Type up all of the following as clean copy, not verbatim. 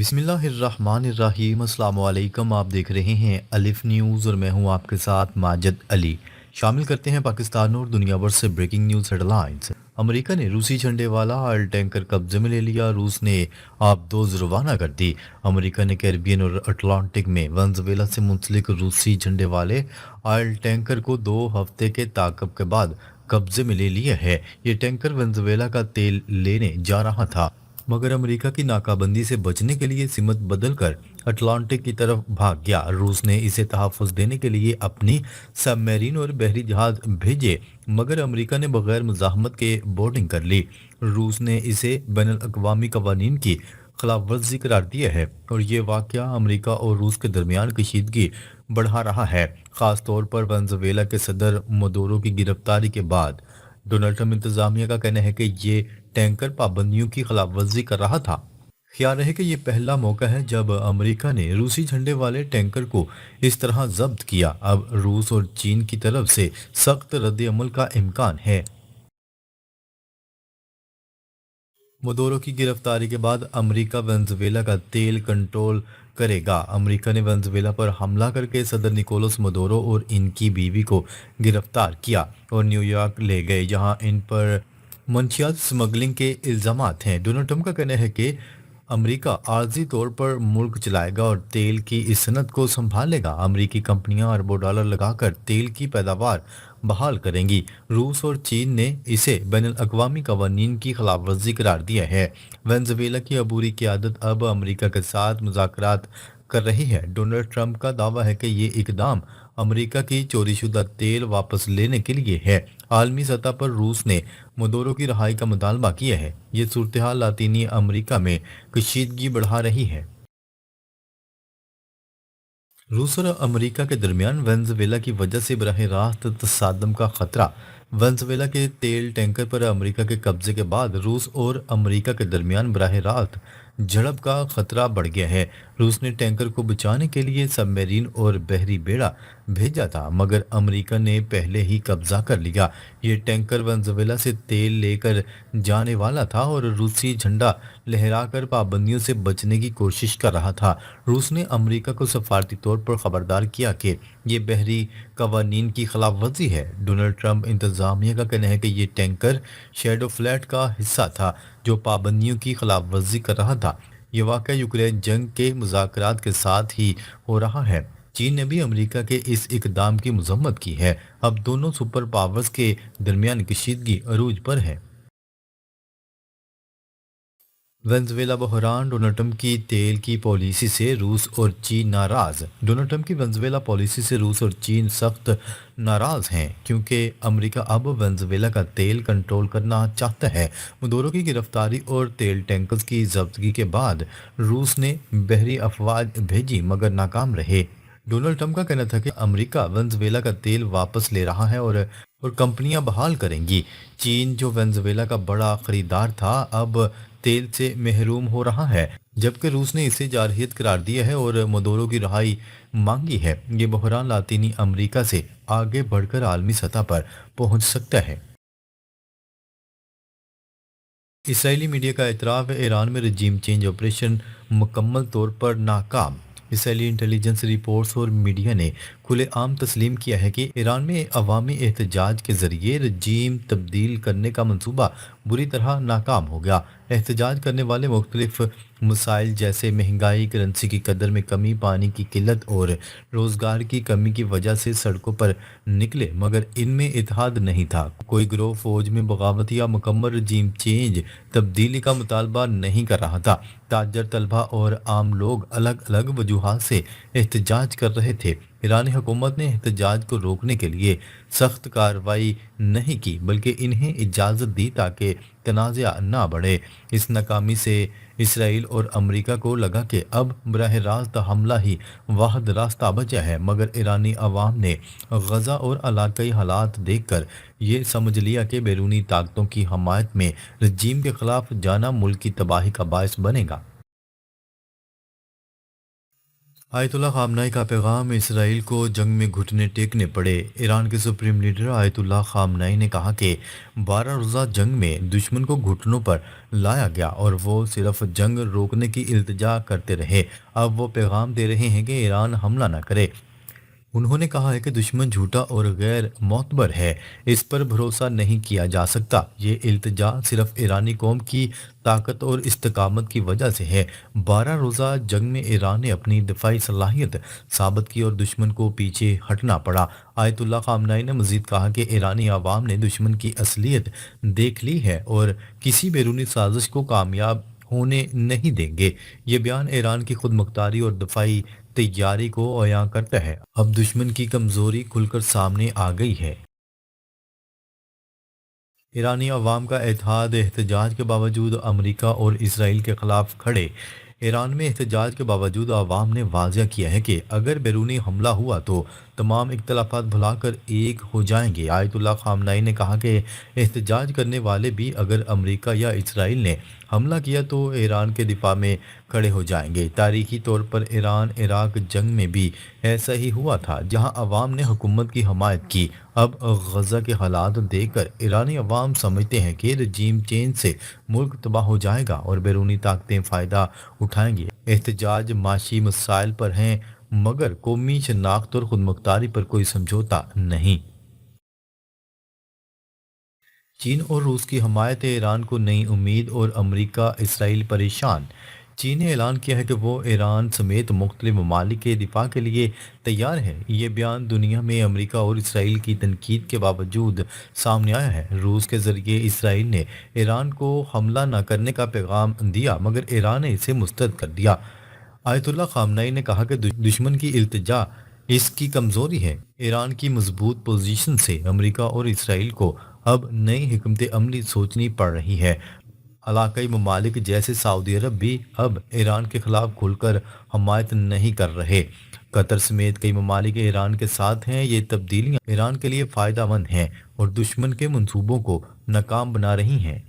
बिस्मिल्लाहिर्रहमानिर्रहीम अस्सलाम वालेकुम। आप देख रहे हैं अलिफ न्यूज़ और मैं हूं आपके साथ माजिद अली। शामिल करते हैं पाकिस्तान और दुनिया भर से ब्रेकिंग न्यूज़ हेडलाइंस। अमेरिका ने रूसी झंडे वाला ऑयल टैंकर कब्जे में ले लिया, रूस ने आबदोज रवाना कर दी। अमेरिका ने कैरिबियन और अटलांटिक में वेनेजुएला से मुंसलिक रूसी झंडे वाले ऑयल टैंकर को 2 हफ्ते के ताक़ब के बाद कब्जे में ले लिया है। ये टैंकर वेनेजुएला का तेल लेने जा रहा था, मगर अमेरिका की नाकाबंदी से बचने के लिए सिमत बदलकर अटलांटिक की तरफ भाग गया। रूस ने इसे तहफ़्फ़ुज़ देने के लिए अपनी सबमरीन और बहरी जहाज़ भेजे, मगर अमेरिका ने बगैर मुज़ाहमत के बोर्डिंग कर ली। रूस ने इसे बैनुल-अक़वामी क़वानीन की खिलाफ वर्जी करार दिया है और ये वाक़या अमेरिका और रूस के दरमियान कशीदगी बढ़ा रहा है, ख़ास तौर पर वेनेजुएला के सदर मदुरो की गिरफ्तारी के बाद। डोनाल्ड ट्रंप इंतजामिया का कहना है कि ये टैंकर पाबंदियों की खिलाफ वर्जी कर रहा था। ख्याल रहे कि ये पहला मौका है जब अमेरिका ने रूसी झंडे वाले टैंकर को इस तरह जब्त किया। अब रूस और चीन की तरफ से सख्त रद्द-ए-अमल का इम्कान है। मदुरो की गिरफ्तारी के बाद अमेरिका वेनेजुएला का तेल कंट्रोल करेगा। अमेरिका ने वेनेजुएला पर हमला करके सदर निकोलस मदुरो और इनकी बीवी को गिरफ्तार किया और न्यूयॉर्क ले गए, जहां इन पर मंशियात स्मगलिंग के इल्ज़ामात हैं। डोनाल्ड ट्रंप का कहना है कि अमेरिका आर्जी तौर पर मुल्क चलाएगा और तेल की इस सनत को संभालेगा। अमेरिकी कंपनियां अरबों डॉलर लगाकर तेल की पैदावार बहाल करेंगी। रूस और चीन ने इसे बैनुल-अक़वामी क़वानीन की खिलाफ वर्जी करार दिया है। वेनेजुएला की अबूरी क़यादत अब अमेरिका के साथ मुज़ाकरात कर रही है। डोनाल्ड ट्रंप का दावा है कि ये इकदाम अमेरिका की चोरीशुदा तेल वापस लेने के लिए है। आलमी सतह पर रूस ने मदुरो की रहाई का मुतालबा किया है। ये सूरत हाल लातीनी अमेरिका में कशीदगी बढ़ा रही है। रूस और अमेरिका के दरमियान वेनेजुएला की वजह से बराह रास्त तसादम का खतरा। वेनेजुएला के तेल टैंकर पर अमेरिका के कब्जे के बाद रूस और अमेरिका के दरमियान बराह रास्त झड़प का खतरा बढ़ गया है। रूस ने टैंकर को बचाने के लिए सबमरीन और बहरी बेड़ा भेजा था, मगर अमेरिका ने पहले ही कब्जा कर लिया। ये टैंकर वेनेजुएला से तेल लेकर जाने वाला था और रूसी झंडा लहराकर पाबंदियों से बचने की कोशिश कर रहा था। रूस ने अमेरिका को सफारती तौर पर खबरदार किया कि ये बहरी कवानीन की खिलाफ वर्जी है। डोनाल्ड ट्रंप इंतजामिया का कहना है कि ये टैंकर शैडो फ्लैट का हिस्सा था जो पाबंदियों की खिलाफ वर्जी कर रहा था। ये वाक़या यूक्रेन जंग के मुज़ाकरात के साथ ही हो रहा है। चीन ने भी अमेरिका के इस इकदाम की मजम्मत की है। अब दोनों सुपर पावर्स के दरमियान कशीदगी अरूज पर है। वेनेजुएला बहरान, डोनाल्ड ट्रंप की तेल की पॉलिसी से रूस और चीन नाराज। डोनाल्ड ट्रंप की वेनेजुएला पॉलिसी से रूस और चीन सख्त नाराज हैं, क्योंकि अमेरिका अब वेनेजुएला का तेल कंट्रोल करना चाहता है। मदुरो की गिरफ्तारी और तेल टैंकर्स की जब्तगी के बाद रूस ने बहरी अफवाज भेजी, मगर नाकाम रहे। डोनाल्ड ट्रंप का कहना था कि अमेरिका वेनेजुएला का तेल वापस ले रहा है और कंपनियां बहाल करेंगी। चीन, जो वेनेजुएला का बड़ा खरीदार था, अब तेल से महरूम हो रहा है, जबकि रूस ने इसे जारहियत करार दिया है और मदुरो की रहाई मांगी है। ये बहरान लातीनी अमेरिका से आगे बढ़कर आलमी सतह पर पहुंच सकता है। इसराइली मीडिया का एतराफ़ है, ईरान में रजीम चेंज ऑपरेशन मुकम्मल तौर पर नाकाम। इसराइली इंटेलिजेंस रिपोर्ट्स और मीडिया ने खुलेआम तस्लीम किया है कि ईरान में अवामी एहतजाज के जरिए रजीम तब्दील करने का मंसूबा बुरी तरह नाकाम हो गया। एहतजाज करने वाले मुख्तलिफ मसाइल जैसे महंगाई, करेंसी की कदर में कमी, पानी की किल्लत और रोज़गार की कमी की वजह से सड़कों पर निकले, मगर इनमें इत्तेहाद नहीं था। कोई गिरोह फौज में बगावत या मुकम्मल रजीम चेंज तब्दीली का मुतालबा नहीं कर रहा था। ताजर, तलबा और आम लोग अलग अलग वजूहात से एहतजाज कर रहे थे। ईरानी हुकूमत ने एहतजाज को रोकने के लिए सख्त कार्रवाई नहीं की, बल्कि इन्हें इजाज़त दी ताकि तनाज़ा ना बढ़े। इस नाकामी से इसराइल और अमेरिका को लगा कि अब बराह रास्त हमला ही वाहिद रास्ता बचा है, मगर ईरानी अवाम ने गजा और इलाकाई हालात देखकर ये समझ लिया कि बैरूनी ताकतों की हमायत में रजीम के खिलाफ जाना मुल्क की तबाही का बायस बनेगा। आयत उल्ला खामनाई का पैगाम, इसराइल को जंग में घुटने टेकने पड़े। ईरान के सुप्रीम लीडर आयतुल्ला खामनाई ने कहा कि 12 रोज़ा जंग में दुश्मन को घुटनों पर लाया गया और वो सिर्फ जंग रोकने की इल्तिजा करते रहे। अब वो पैगाम दे रहे हैं कि ईरान हमला न करे। उन्होंने कहा है कि दुश्मन झूठा और गैर मोतबर है, इस पर भरोसा नहीं किया जा सकता। ये इल्तिजा सिर्फ ईरानी कौम की ताकत और इस्तकामत की वजह से है। 12 रोज़ा जंग में ईरान ने अपनी दिफाई सलाहियत साबित की और दुश्मन को पीछे हटना पड़ा। आयतुल्ला खामनाई ने मजीद कहा कि ईरानी आवाम ने दुश्मन की असलियत देख ली है और किसी बैरूनी साजिश को कामयाब होने नहीं देंगे। ये बयान ईरान की खुद मुख्तारी और दफाई तैयारी को अयां करता है। अब दुश्मन की कमजोरी खुलकर सामने आ गई है। ईरानी अवाम का इत्तेहाद, एहतजाज के बावजूद अमेरिका और इसराइल के खिलाफ खड़े। ईरान में एहतजाज के बावजूद अवाम ने वाज़ह किया है कि अगर बैरूनी हमला हुआ तो तमाम इख्तलाफात भुलाकर एक हो जाएंगे। आयतुल्ला खामनाई ने कहा कि एहतजाज करने वाले भी अगर अमेरिका या इसराइल ने हमला किया तो ईरान के दिफा में खड़े हो जाएंगे। तारीखी तौर पर ईरान इराक जंग में भी ऐसा ही हुआ था, जहां अवाम ने हुकूमत की हमायत की। अब गजा के हालात देखकर ईरानी अवाम समझते हैं कि रजीम चेंज से मुल्क तबाह हो जाएगा और बैरूनी ताकतें फ़ायदा उठाएंगी। एहतजाज माशी मसाइल पर हैं, मगर कौमी शनाख्त और खुदमुख्तारी पर कोई समझौता नहीं। चीन और रूस की हमायत ईरान को नई उम्मीद और अमरीका इसराइल परेशान। चीन ने ऐलान किया है कि वो ईरान समेत मुख्तलिफ ममालिक के दिफा के लिए तैयार है। ये बयान दुनिया में अमरीका और इसराइल की तनकीद के बावजूद सामने आया है। रूस के ज़रिए इसराइल ने ईरान को हमला न करने का पैगाम दिया, मगर ईरान ने इसे मुस्तरद कर दिया। आयतुल्ला खामनाई ने कहा कि दुश्मन की इल्तिजा इसकी कमजोरी है। ईरान की मजबूत पोजीशन से अमेरिका और इसराइल को अब नई हिकमत अमली सोचनी पड़ रही है। इलाकाई ममालिक जैसे सऊदी अरब भी अब ईरान के खिलाफ खुलकर हमायत नहीं कर रहे। कतर समेत कई ममालिक ईरान के साथ हैं। ये तब्दीलियां ईरान के लिए फ़ायदा मंद हैं और दुश्मन के मंसूबों को नाकाम बना रही हैं।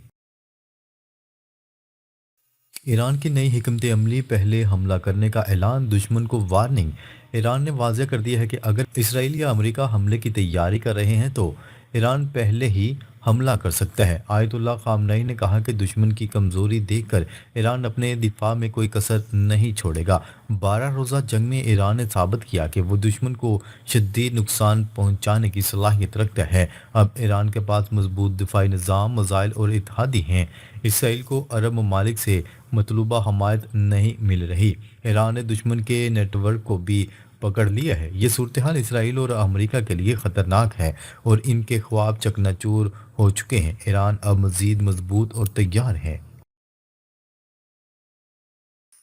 ईरान की नई हिकमत अमली, पहले हमला करने का ऐलान, दुश्मन को वार्निंग। ईरान ने वाज़ह कर दिया है कि अगर इसराइल या अमेरिका हमले की तैयारी कर रहे हैं तो ईरान पहले ही हमला कर सकता है। आयतुल्ला खामनई ने कहा कि दुश्मन की कमज़ोरी देखकर ईरान अपने दिफा में कोई कसर नहीं छोड़ेगा। 12 रोज़ा जंग में ईरान ने साबित किया कि वो दुश्मन को शदीद नुकसान पहुंचाने की सलाहियत रखता है। अब ईरान के पास मजबूत दिफाई निज़ाम, मिसाइल और इत्तेहादी हैं। इसराइल को अरब ममालिक से मतलूबा हमायत नहीं मिल रही। ईरान ने दुश्मन के नेटवर्क को भी पकड़ लिया है। ये सूरत हाल इसराइल और अमेरिका के लिए ख़तरनाक है और इनके ख्वाब चकनाचूर हो चुके हैं। ईरान अब मज़ीद मजबूत और तैयार है।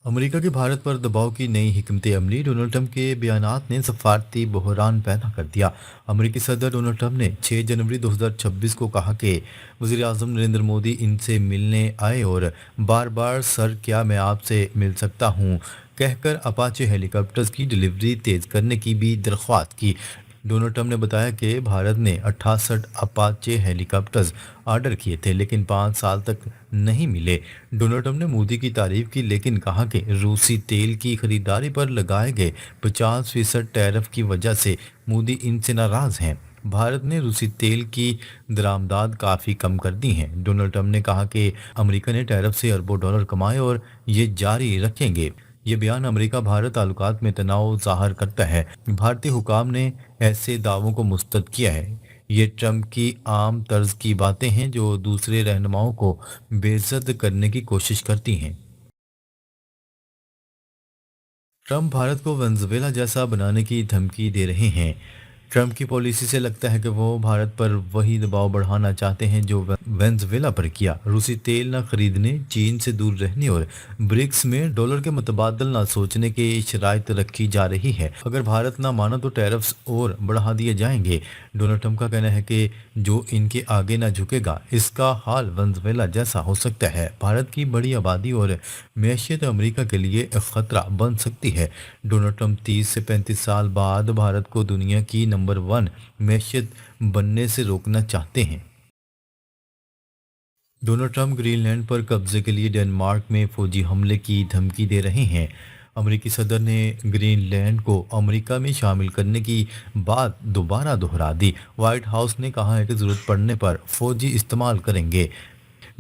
अमेरिका के भारत पर दबाव की नई हिकमत अमली, डोनाल्ड ट्रंप के बयानात ने सफारती बहरान पैदा कर दिया। अमेरिकी सदर डोनाल्ड ट्रंप ने 6 जनवरी 2026 को कहा कि वज़ीर आज़म नरेंद्र मोदी इनसे मिलने आए और बार बार सर क्या मैं आपसे मिल सकता हूं कहकर अपाचे हेलीकॉप्टर्स की डिलीवरी तेज़ करने की भी दरख्वास्त की। डोनाल्ड ट्रंप ने बताया कि भारत ने 68 अपाचे हेलीकॉप्टर्स ऑर्डर किए थे, लेकिन 5 साल तक नहीं मिले। डोनाल्ड ट्रंप ने मोदी की तारीफ की, लेकिन कहा कि रूसी तेल की खरीदारी पर लगाए गए 50% टैरिफ की वजह से मोदी इनसे नाराज़ हैं। भारत ने रूसी तेल की दरामदाद काफ़ी कम कर दी हैं। डोनाल्ड ट्रंप ने कहा कि अमेरिका ने टैरिफ से अरबों डॉलर कमाए और ये जारी रखेंगे। ये बयान अमेरिका भारत ताल्लुकात में तनाव ज़ाहिर करता है। भारतीय हुकाम ने ऐसे दावों को मुस्तरद किया है। ये ट्रंप की आम तर्ज की बातें हैं जो दूसरे रहनुमाओं को बेइज्जत करने की कोशिश करती हैं। ट्रंप भारत को वेनेजुएला जैसा बनाने की धमकी दे रहे हैं। ट्रंप की पॉलिसी से लगता है कि वो भारत पर वही दबाव बढ़ाना चाहते हैं जो वेनेजुएला पर किया। रूसी तेल न खरीदने, चीन से दूर रहने और ब्रिक्स में डॉलर के मुतबादल न सोचने की शराइत रखी जा रही है। अगर भारत ना माना तो टैरिफ्स और बढ़ा दिए जाएंगे। डोनाल्ड ट्रंप का कहना है कि जो इनके आगे ना झुकेगा, इसका हाल वेनेजुएला जैसा हो सकता है। भारत की बड़ी आबादी और मैशियत अमेरिका के लिए एक खतरा बन सकती है। डोनाल्ड ट्रंप 30 से 35 साल बाद भारत को दुनिया की नंबर 1 मैशियत बनने से रोकना चाहते हैं। डोनाल्ड ट्रंप ग्रीनलैंड पर कब्जे के लिए डेनमार्क में फौजी हमले की धमकी दे रहे हैं। امریکی صدر نے گرین لینڈ کو امریکہ میں شامل کرنے کی بات دوبارہ دہرا دی۔ وائٹ ہاؤس نے کہا ہے کہ ضرورت پڑنے پر فوجی استعمال کریں گے۔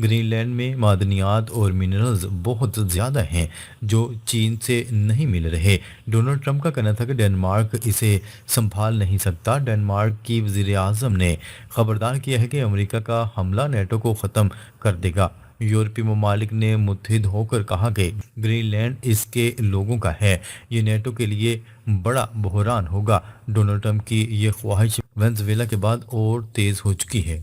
گرین لینڈ میں معدنیات اور منرلز بہت زیادہ ہیں جو چین سے نہیں مل رہے۔ ڈونلڈ ٹرمپ کا کہنا تھا کہ ڈنمارک اسے سنبھال نہیں سکتا۔ ڈنمارک کی وزیر اعظم نے خبردار کیا ہے کہ امریکہ کا حملہ نیٹو کو ختم کر دے گا۔ یورپی ممالک نے متحد ہو کر کہا کہ گرین لینڈ اس کے لوگوں کا ہے، یہ نیٹو کے لیے بڑا بحران ہوگا۔ ڈونلڈ ٹرمپ کی یہ خواہش وینزویلا کے بعد اور تیز ہو چکی ہے۔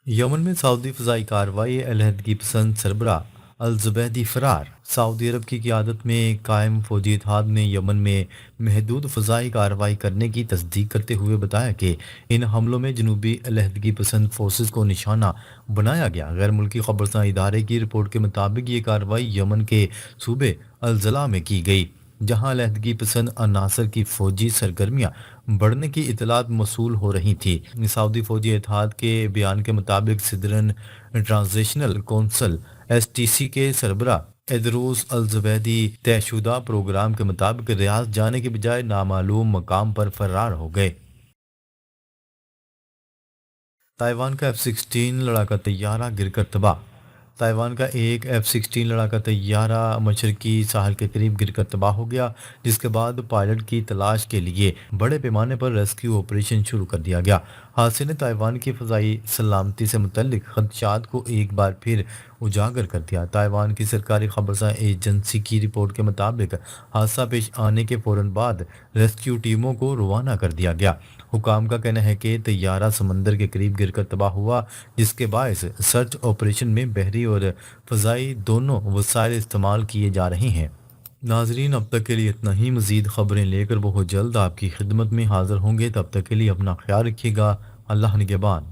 یمن میں سعودی فضائی کارروائی، علیحدگی پسند سربراہ الزبیدی فرار۔ سعودی عرب کی قیادت میں قائم فوجی اتحاد نے یمن میں محدود فضائی کارروائی کرنے کی تصدیق کرتے ہوئے بتایا کہ ان حملوں میں جنوبی علیحدگی پسند فورسز کو نشانہ بنایا گیا۔ غیر ملکی خبرساں ادارے کی رپورٹ کے مطابق یہ کارروائی یمن کے صوبے الزلا میں کی گئی، جہاں علیحدگی پسند عناصر کی فوجی سرگرمیاں بڑھنے کی اطلاعات موصول ہو رہی تھیں۔ سعودی فوجی اتحاد کے بیان کے مطابق صدرن ٹرانزیشنل کونسل STC کے سربراہ ایدروس الزبیدی طے شدہ پروگرام کے مطابق ریاض جانے کے بجائے نامعلوم مقام پر فرار ہو گئے۔ تائیوان کا F-16 لڑاکا طیارہ گر کر تباہ۔ تائیوان کا ایک F-16 لڑاکا طیارہ مشرقی ساحل کے قریب گر کر تباہ ہو گیا، جس کے بعد پائلٹ کی تلاش کے لیے بڑے پیمانے پر ریسکیو آپریشن شروع کر دیا گیا۔ حادثے نے تائیوان کی فضائی سلامتی سے متعلق خدشات کو ایک بار پھر اجاگر کر دیا۔ تائیوان کی سرکاری خبرساں ایجنسی کی رپورٹ کے مطابق حادثہ پیش آنے کے فوراً بعد ریسکیو ٹیموں کو روانہ کر دیا گیا۔ حکام کا کہنا ہے کہ طیارہ سمندر کے قریب گر کر تباہ ہوا، جس کے باعث سرچ آپریشن میں بحری اور فضائی دونوں وسائل استعمال کیے جا رہے ہیں۔ ناظرین، اب تک کے لیے اتنا ہی۔ مزید خبریں لے کر بہت جلد آپ کی خدمت میں حاضر ہوں گے۔ تب تک کے لیے اپنا خیال رکھیے گا۔ اللہ نگہبان۔